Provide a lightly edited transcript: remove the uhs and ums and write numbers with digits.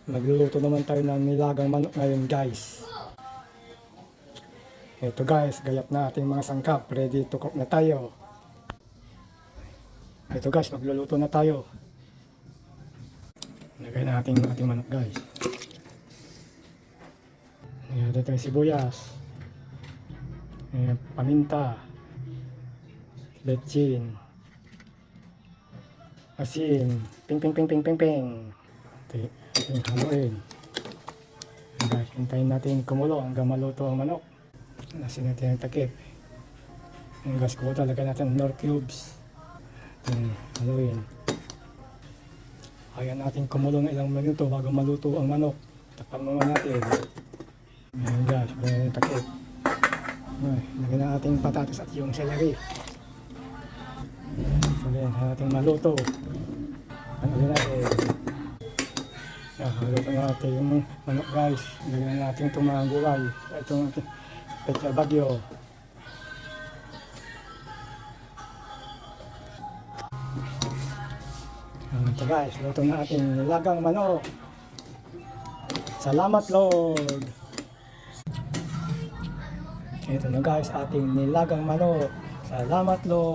Magluluto naman tayo ng nilagang manok ngayon guys. Ito guys, gayat na ating mga sangkap. Ready to cook na tayo. Ito guys, magluluto na tayo. Lagay na ating manok guys. Lagay tayo sibuyas. Paminta. Betchin. Asin. Ping ping ping ping ping ping. Ito haluin. Guys, hintayin natin kumulo hanggang maluto ang manok. Nasin natin ang takip. Yung gas ko, lagyan natin nor cubes. Haluin. Ayan natin kumulo ng ilang minuto bago maluto ang manok. Tapan naman natin. Ayan guys, lagyan natin takip. Lagyan natin patatas at yung celery. Lagyan natin maluto. Lagyan natin. Haluto natin yung manok guys. Lagyan natin itong mga gulay. Itong petsa bagyo. Ito guys, luto na ating nilagang manok. Salamat Lord. Ito na guys, ating nilagang manok. Salamat Lord.